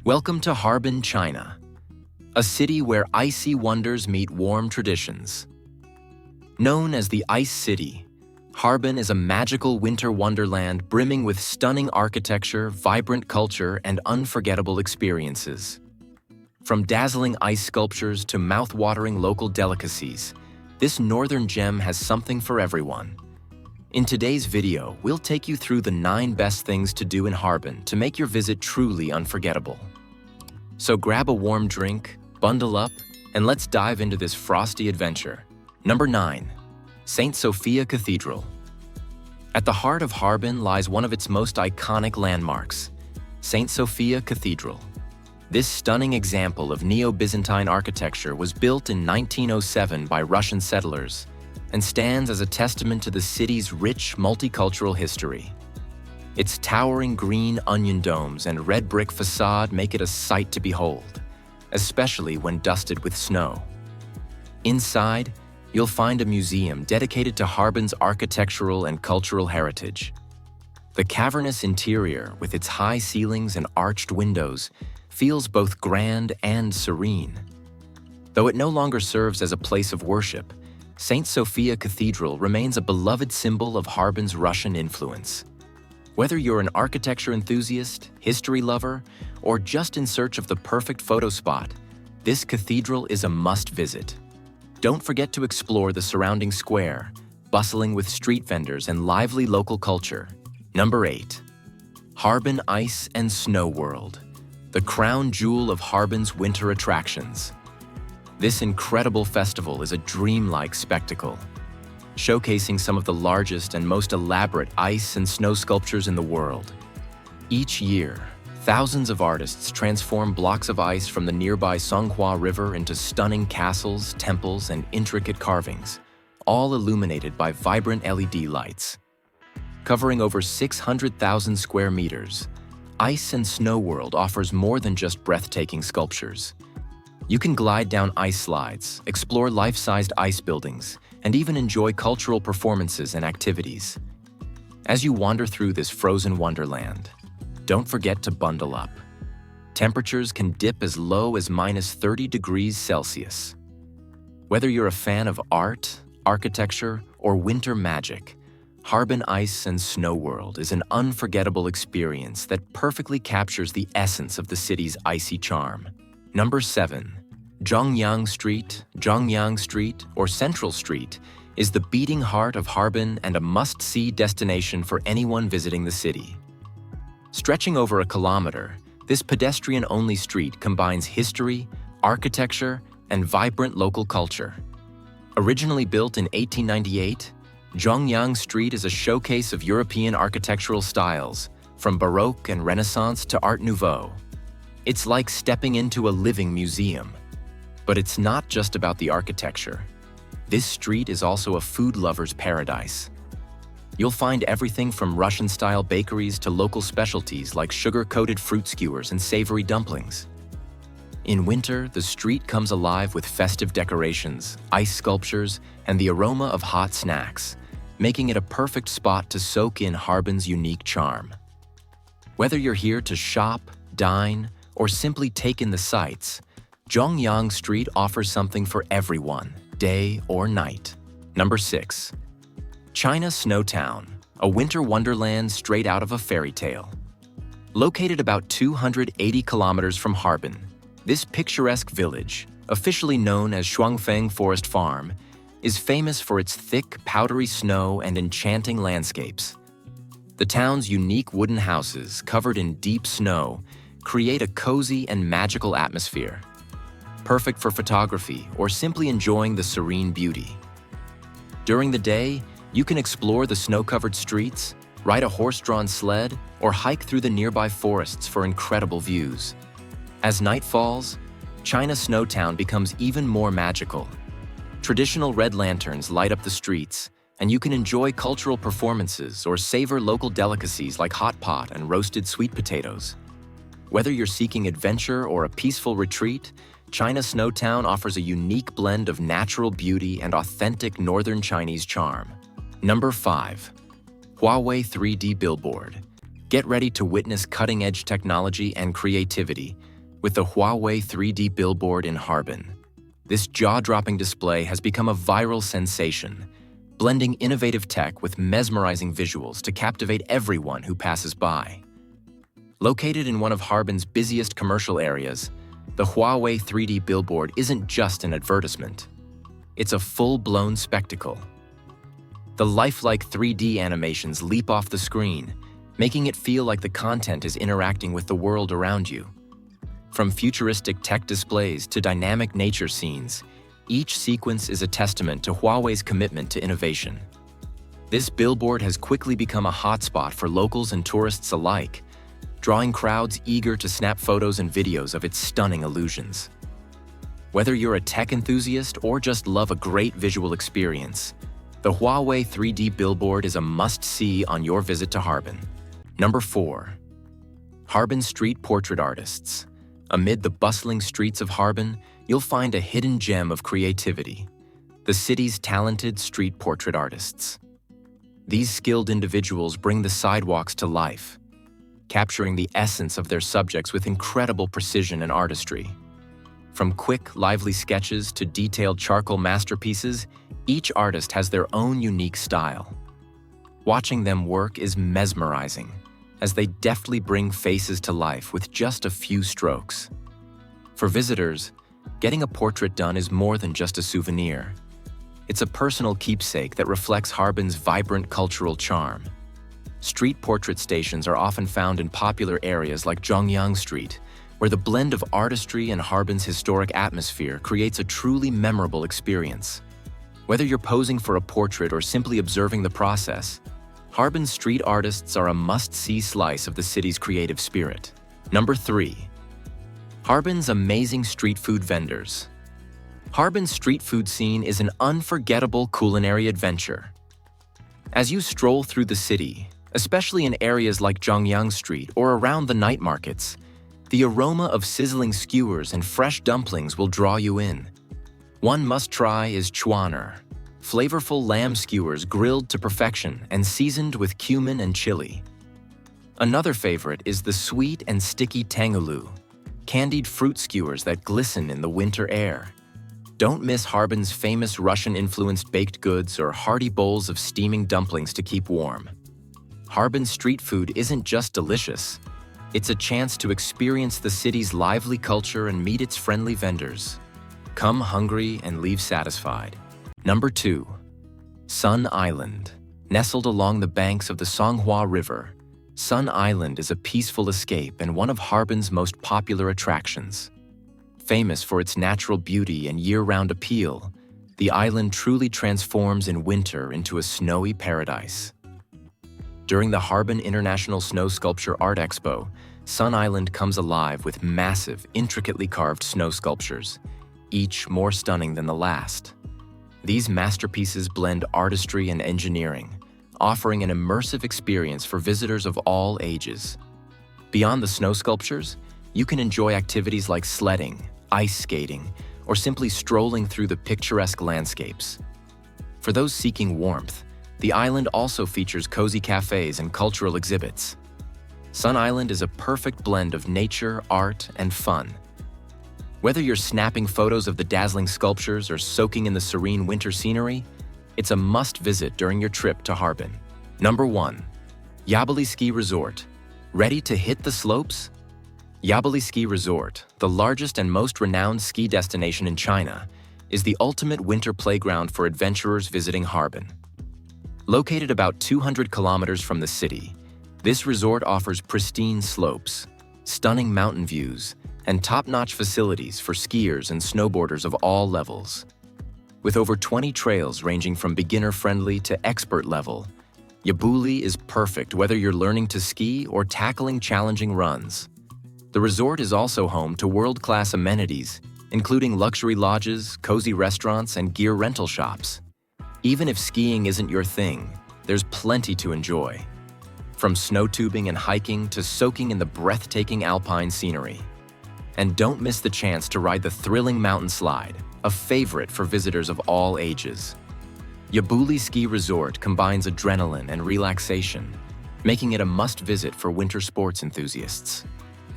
Welcome to Harbin, China, a city where icy wonders meet warm traditions. Known as the Ice City, Harbin is a magical winter wonderland brimming with stunning architecture, vibrant culture, and unforgettable experiences. From dazzling ice sculptures to mouth-watering local delicacies, this northern gem has something for everyone. In today's video, we'll take you through the 9 best things to do in Harbin to make your visit truly unforgettable. So grab a warm drink, bundle up, and let's dive into this frosty adventure. Number 9. Saint Sophia Cathedral. At the heart of Harbin lies one of its most iconic landmarks, Saint Sophia Cathedral. This stunning example of Neo-Byzantine architecture was built in 1907 by Russian settlers and stands as a testament to the city's rich multicultural history. Its towering green onion domes and red brick facade make it a sight to behold, especially when dusted with snow. Inside, you'll find a museum dedicated to Harbin's architectural and cultural heritage. The cavernous interior, with its high ceilings and arched windows, feels both grand and serene. Though it no longer serves as a place of worship, Saint Sophia Cathedral remains a beloved symbol of Harbin's Russian influence. Whether you're an architecture enthusiast, history lover, or just in search of the perfect photo spot, this cathedral is a must-visit. Don't forget to explore the surrounding square, bustling with street vendors and lively local culture. Number 8. Harbin Ice and Snow World, the crown jewel of Harbin's winter attractions. This incredible festival is a dreamlike spectacle, showcasing some of the largest and most elaborate ice and snow sculptures in the world. Each year, thousands of artists transform blocks of ice from the nearby Songhua River into stunning castles, temples, and intricate carvings, all illuminated by vibrant LED lights. Covering over 600,000 square meters, Ice and Snow World offers more than just breathtaking sculptures. You can glide down ice slides, explore life-sized ice buildings, and even enjoy cultural performances and activities. As you wander through this frozen wonderland, don't forget to bundle up. Temperatures can dip as low as -30 degrees Celsius. Whether you're a fan of art, architecture, or winter magic, Harbin Ice and Snow World is an unforgettable experience that perfectly captures the essence of the city's icy charm. Number 7. Zhongyang Street, or Central Street, is the beating heart of Harbin and a must-see destination for anyone visiting the city. Stretching over a kilometer, this pedestrian-only street combines history, architecture, and vibrant local culture. Originally built in 1898, Zhongyang Street is a showcase of European architectural styles, from Baroque and Renaissance to Art Nouveau. It's like stepping into a living museum. But it's not just about the architecture. This street is also a food lover's paradise. You'll find everything from Russian-style bakeries to local specialties like sugar-coated fruit skewers and savory dumplings. In winter, the street comes alive with festive decorations, ice sculptures, and the aroma of hot snacks, making it a perfect spot to soak in Harbin's unique charm. Whether you're here to shop, dine, or simply take in the sights, Zhongyang Street offers something for everyone, day or night. Number 6. China Snow Town, a winter wonderland straight out of a fairy tale. Located about 280 kilometers from Harbin, this picturesque village, officially known as Shuangfeng Forest Farm, is famous for its thick, powdery snow and enchanting landscapes. The town's unique wooden houses, covered in deep snow, create a cozy and magical atmosphere, perfect for photography or simply enjoying the serene beauty. During the day, you can explore the snow-covered streets, ride a horse-drawn sled, or hike through the nearby forests for incredible views. As night falls, China Snow Town becomes even more magical. Traditional red lanterns light up the streets, and you can enjoy cultural performances or savor local delicacies like hot pot and roasted sweet potatoes. Whether you're seeking adventure or a peaceful retreat, China Snow Town offers a unique blend of natural beauty and authentic northern Chinese charm. Number 5. Huawei 3D Billboard. Get ready to witness cutting-edge technology and creativity with the Huawei 3D billboard in Harbin. This jaw-dropping display has become a viral sensation, blending innovative tech with mesmerizing visuals to captivate everyone who passes by. Located in one of Harbin's busiest commercial areas, the Huawei 3D billboard isn't just an advertisement. It's a full-blown spectacle. The lifelike 3D animations leap off the screen, making it feel like the content is interacting with the world around you. From futuristic tech displays to dynamic nature scenes, each sequence is a testament to Huawei's commitment to innovation. This billboard has quickly become a hotspot for locals and tourists alike, drawing crowds eager to snap photos and videos of its stunning illusions. Whether you're a tech enthusiast or just love a great visual experience, the Huawei 3D billboard is a must-see on your visit to Harbin. Number 4. Harbin Street Portrait Artists. Amid the bustling streets of Harbin, you'll find a hidden gem of creativity: the city's talented street portrait artists. These skilled individuals bring the sidewalks to life, capturing the essence of their subjects with incredible precision and artistry. From quick, lively sketches to detailed charcoal masterpieces, each artist has their own unique style. Watching them work is mesmerizing, as they deftly bring faces to life with just a few strokes. For visitors, getting a portrait done is more than just a souvenir. It's a personal keepsake that reflects Harbin's vibrant cultural charm. Street portrait stations are often found in popular areas like Zhongyang Street, where the blend of artistry and Harbin's historic atmosphere creates a truly memorable experience. Whether you're posing for a portrait or simply observing the process, Harbin's street artists are a must-see slice of the city's creative spirit. Number 3. Harbin's amazing street food vendors. Harbin's street food scene is an unforgettable culinary adventure. As you stroll through the city, especially in areas like Zhongyang Street or around the night markets, the aroma of sizzling skewers and fresh dumplings will draw you in. One must-try is chuaner, flavorful lamb skewers grilled to perfection and seasoned with cumin and chili. Another favorite is the sweet and sticky tangulu, candied fruit skewers that glisten in the winter air. Don't miss Harbin's famous Russian-influenced baked goods or hearty bowls of steaming dumplings to keep warm. Harbin's street food isn't just delicious, it's a chance to experience the city's lively culture and meet its friendly vendors. Come hungry and leave satisfied. Number 2. Sun Island. Nestled along the banks of the Songhua River, Sun Island is a peaceful escape and one of Harbin's most popular attractions. Famous for its natural beauty and year-round appeal, the island truly transforms in winter into a snowy paradise. During the Harbin International Snow Sculpture Art Expo, Sun Island comes alive with massive, intricately carved snow sculptures, each more stunning than the last. These masterpieces blend artistry and engineering, offering an immersive experience for visitors of all ages. Beyond the snow sculptures, you can enjoy activities like sledding, ice skating, or simply strolling through the picturesque landscapes. For those seeking warmth, the island also features cozy cafes and cultural exhibits. Sun Island is a perfect blend of nature, art, and fun. Whether you're snapping photos of the dazzling sculptures or soaking in the serene winter scenery, it's a must-visit during your trip to Harbin. Number 1. Yabuli Ski Resort. Ready to hit the slopes? Yabuli Ski Resort, the largest and most renowned ski destination in China, is the ultimate winter playground for adventurers visiting Harbin. Located about 200 kilometers from the city, this resort offers pristine slopes, stunning mountain views, and top-notch facilities for skiers and snowboarders of all levels. With over 20 trails ranging from beginner-friendly to expert level, Yabuli is perfect whether you're learning to ski or tackling challenging runs. The resort is also home to world-class amenities, including luxury lodges, cozy restaurants, and gear rental shops. Even if skiing isn't your thing, there's plenty to enjoy. From snow tubing and hiking to soaking in the breathtaking alpine scenery. And don't miss the chance to ride the thrilling mountain slide, a favorite for visitors of all ages. Yabuli Ski Resort combines adrenaline and relaxation, making it a must-visit for winter sports enthusiasts.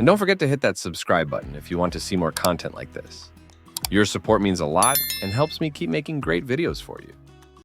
And don't forget to hit that subscribe button if you want to see more content like this. Your support means a lot and helps me keep making great videos for you.